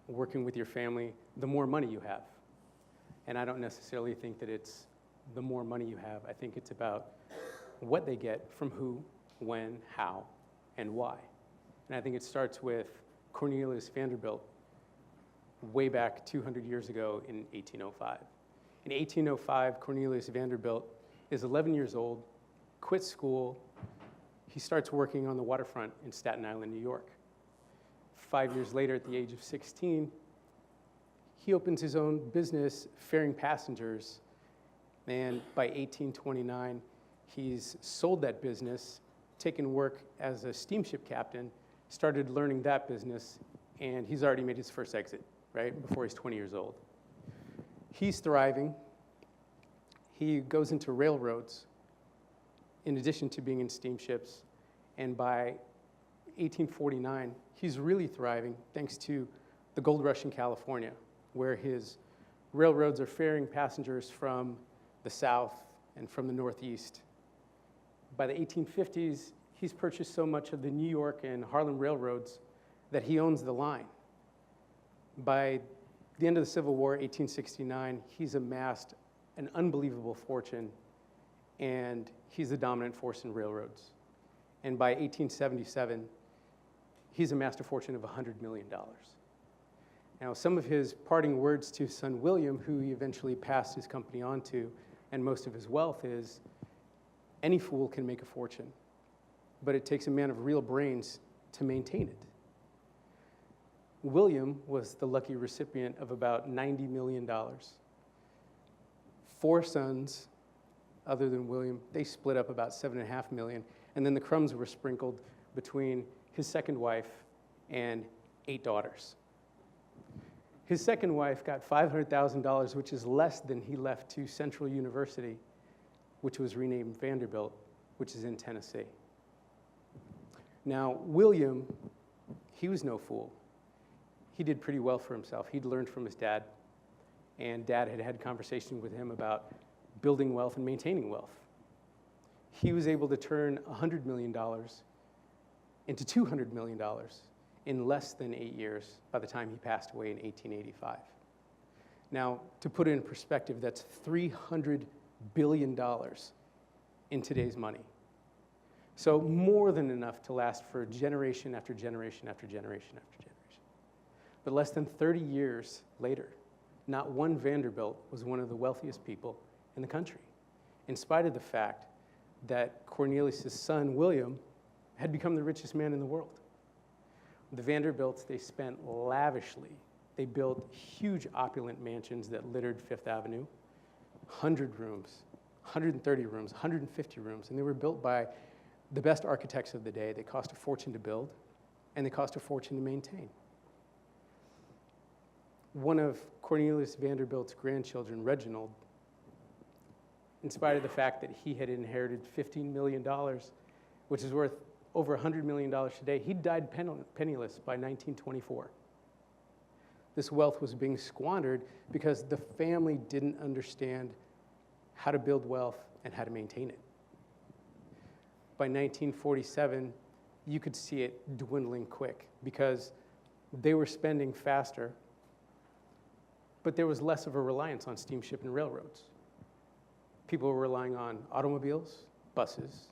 working with your family, the more money you have. And I don't necessarily think that it's the more money you have. I think it's about what they get from who, when, how, and why. And I think it starts with Cornelius Vanderbilt way back 200 years ago in 1805. In 1805, Cornelius Vanderbilt is 11 years old, quits school. He starts working on the waterfront in Staten Island, New York. 5 years later, at the age of 16, he opens his own business ferrying passengers. And by 1829, he's sold that business, taken work as a steamship captain, started learning that business, and he's already made his first exit, right, before he's 20 years old. He's thriving. He goes into railroads in addition to being in steamships, and by 1849, he's really thriving thanks to the gold rush in California, where his railroads are ferrying passengers from the south and from the northeast. By the 1850s, he's purchased so much of the New York and Harlem railroads that he owns the line. By the end of the Civil War, 1869, he's amassed an unbelievable fortune, and he's the dominant force in railroads. And by 1877, he's amassed a fortune of $100 million. Now, some of his parting words to his son William, who he eventually passed his company on to, and most of his wealth, is, any fool can make a fortune, but it takes a man of real brains to maintain it. William was the lucky recipient of about $90 million. 4 sons, other than William, they split up about $7.5 million, and then the crumbs were sprinkled between his second wife and 8 daughters. His second wife got $500,000, which is less than he left to Central University, which was renamed Vanderbilt, which is in Tennessee. Now, William, he was no fool. He did pretty well for himself. He'd learned from his dad, and Dad had had conversations with him about building wealth and maintaining wealth. He was able to turn $100 million into $200 million in less than 8 years by the time he passed away in 1885. Now, to put it in perspective, that's $300 billion in today's money. So more than enough to last for generation after generation after generation after generation. But less than 30 years later, not one Vanderbilt was one of the wealthiest people in the country, in spite of the fact that Cornelius' son, William, had become the richest man in the world. The Vanderbilts, they spent lavishly. They built huge opulent mansions that littered Fifth Avenue, 100 rooms, 130 rooms, 150 rooms, and they were built by the best architects of the day. They cost a fortune to build, and they cost a fortune to maintain. One of Cornelius Vanderbilt's grandchildren, Reginald, in spite of the fact that he had inherited $15 million, which is worth over $100 million today, he died penniless by 1924. This wealth was being squandered because the family didn't understand how to build wealth and how to maintain it. By 1947, you could see it dwindling quick because they were spending faster, but there was less of a reliance on steamship and railroads. People were relying on automobiles, buses,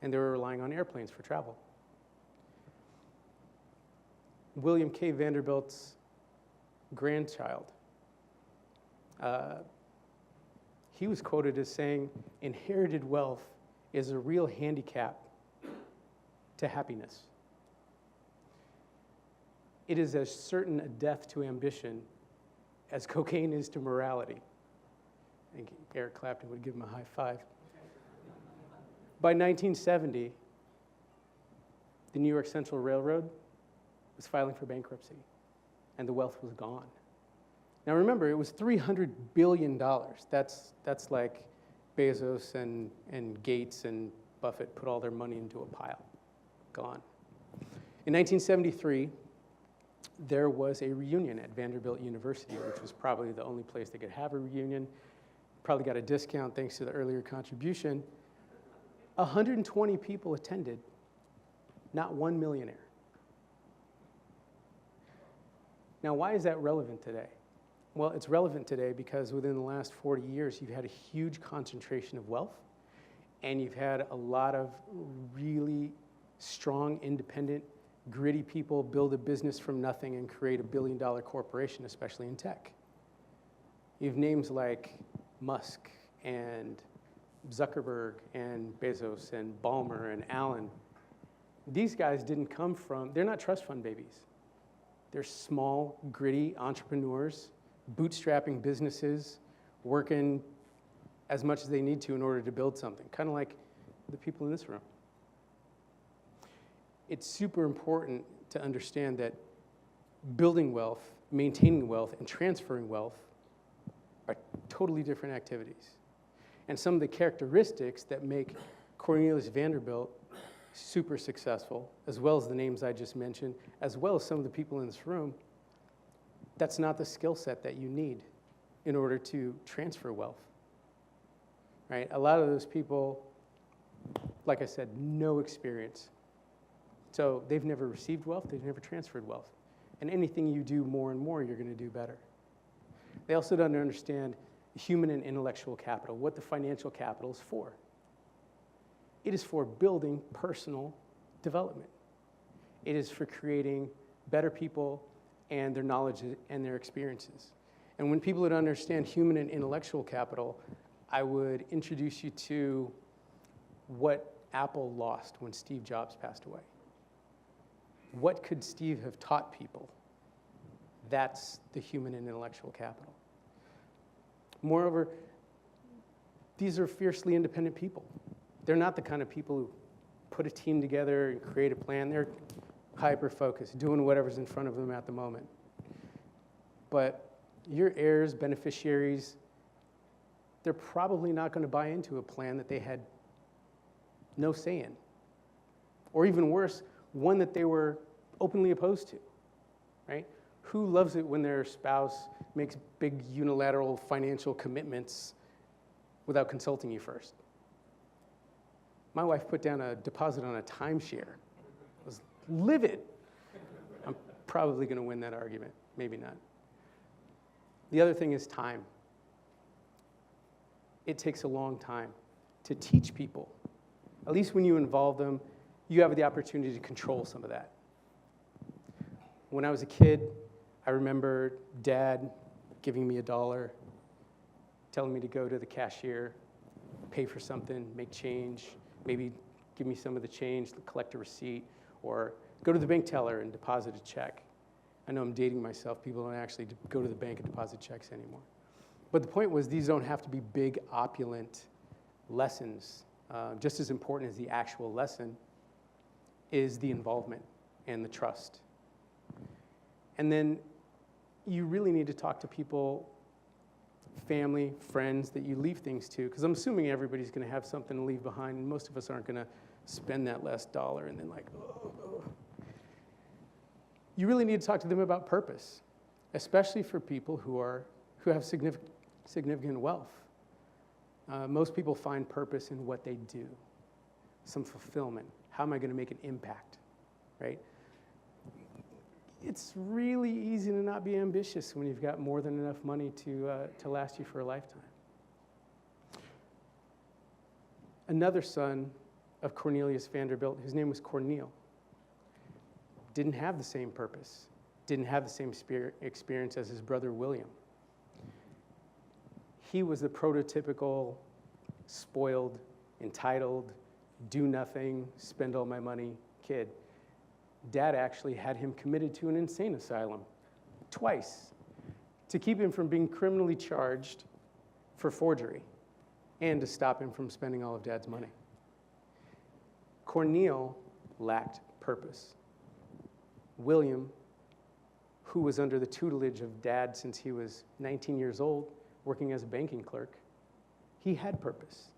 and they were relying on airplanes for travel. William K. Vanderbilt's grandchild, he was quoted as saying, "Inherited wealth is a real handicap to happiness. It is as certain a death to ambition as cocaine is to morality." I think Eric Clapton would give him a high five. By 1970, the New York Central Railroad was filing for bankruptcy, and the wealth was gone. Now remember, it was $300 billion. That's like Bezos and Gates and Buffett put all their money into a pile. Gone. In 1973, there was a reunion at Vanderbilt University, which was probably the only place they could have a reunion. Probably got a discount thanks to the earlier contribution. 120 people attended, not one millionaire. Now, why is that relevant today? Well, it's relevant today because within the last 40 years, you've had a huge concentration of wealth, and you've had a lot of really strong, independent, gritty people build a business from nothing and create a billion-dollar corporation, especially in tech. You have names like Musk and Zuckerberg and Bezos and Ballmer and Allen. These guys didn't come from, they're not trust fund babies. They're small, gritty entrepreneurs, bootstrapping businesses, working as much as they need to in order to build something, kind of like the people in this room. It's super important to understand that building wealth, maintaining wealth, and transferring wealth are totally different activities. And some of the characteristics that make Cornelius Vanderbilt super successful, as well as the names I just mentioned, as well as some of the people in this room, that's not the skill set that you need in order to transfer wealth, right? A lot of those people, like I said, no experience. So they've never received wealth, they've never transferred wealth. And anything you do more and more, you're going to do better. They also don't understand human and intellectual capital, what the financial capital is for. It is for building personal development. It is for creating better people and their knowledge and their experiences. And when people would understand human and intellectual capital, I would introduce you to what Apple lost when Steve Jobs passed away. What could Steve have taught people? That's the human and intellectual capital. Moreover, these are fiercely independent people. They're not the kind of people who put a team together and create a plan. They're hyper-focused, doing whatever's in front of them at the moment. But your heirs, beneficiaries, they're probably not going to buy into a plan that they had no say in. Or even worse, one that they were openly opposed to, right? Who loves it when their spouse makes big unilateral financial commitments without consulting you first? My wife put down a deposit on a timeshare. I was livid. I'm probably going to win that argument. Maybe not. The other thing is time. It takes a long time to teach people. At least when you involve them, you have the opportunity to control some of that. When I was a kid, I remember Dad giving me $1, telling me to go to the cashier, pay for something, make change, maybe give me some of the change, collect a receipt, or go to the bank teller and deposit a check. I know I'm dating myself. People don't actually go to the bank and deposit checks anymore. But the point was, these don't have to be big, opulent lessons. Just as important as the actual lesson is the involvement and the trust. And then you really need to talk to people, family, friends that you leave things to, because I'm assuming everybody's going to have something to leave behind, and most of us aren't going to spend that last dollar and then like, oh. You really need to talk to them about purpose, especially for people who have significant wealth. Most people find purpose in what they do, some fulfillment. How am I going to make an impact, right? It's really easy to not be ambitious when you've got more than enough money to last you for a lifetime. Another son of Cornelius Vanderbilt, his name was Cornel, didn't have the same purpose, didn't have the same experience as his brother William. He was the prototypical, spoiled, entitled, do nothing, spend all my money kid. Dad actually had him committed to an insane asylum twice to keep him from being criminally charged for forgery and to stop him from spending all of Dad's money. Cornel lacked purpose. William, who was under the tutelage of Dad since he was 19 years old, working as a banking clerk, he had purpose.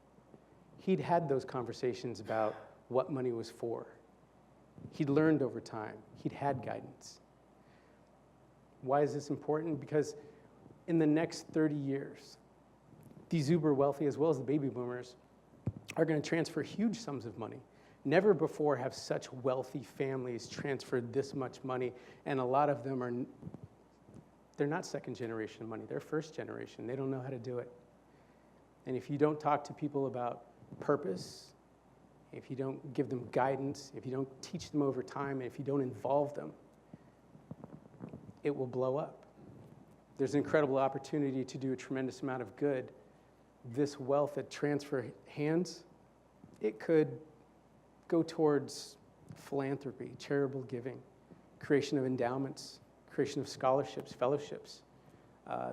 He'd had those conversations about what money was for. He'd learned over time. He'd had guidance. Why is this important? Because in the next 30 years, these uber wealthy, as well as the baby boomers, are going to transfer huge sums of money. Never before have such wealthy families transferred this much money, and a lot of them are they're not second generation money, they're first generation. They don't know how to do it. And if you don't talk to people about purpose, if you don't give them guidance, if you don't teach them over time, and if you don't involve them, it will blow up. There's an incredible opportunity to do a tremendous amount of good. This wealth that transfer hands, it could go towards philanthropy, charitable giving, creation of endowments, creation of scholarships, fellowships,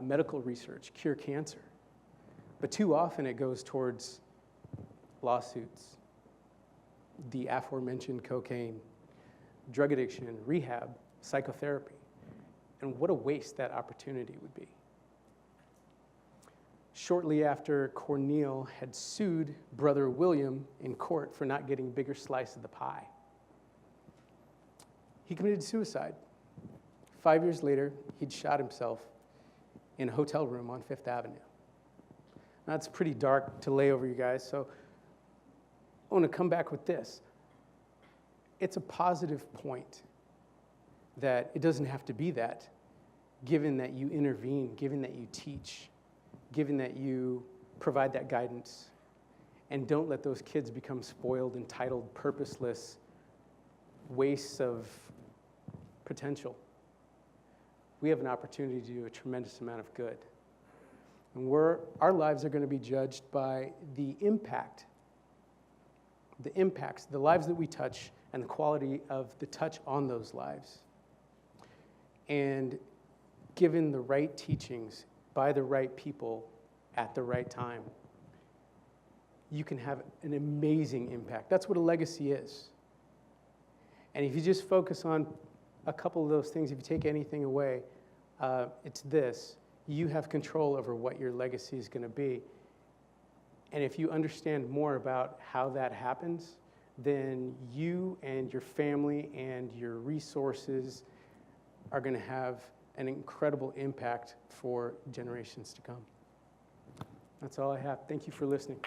medical research, cure cancer. But too often it goes towards lawsuits, the aforementioned cocaine, drug addiction, rehab, psychotherapy. And what a waste that opportunity would be. Shortly after Cornel had sued Brother William in court for not getting a bigger slice of the pie, he committed suicide. 5 years later, he'd shot himself in a hotel room on Fifth Avenue. Now, it's pretty dark to lay over you guys, so I want to come back with this. It's a positive point that it doesn't have to be that, given that you intervene, given that you teach, given that you provide that guidance, and don't let those kids become spoiled, entitled, purposeless wastes of potential. We have an opportunity to do a tremendous amount of good. And our lives are going to be judged by the impacts, the lives that we touch, and the quality of the touch on those lives. And given the right teachings by the right people at the right time, you can have an amazing impact. That's what a legacy is. And if you just focus on a couple of those things, if you take anything away, it's this. You have control over what your legacy is going to be. And if you understand more about how that happens, then you and your family and your resources are going to have an incredible impact for generations to come. That's all I have. Thank you for listening.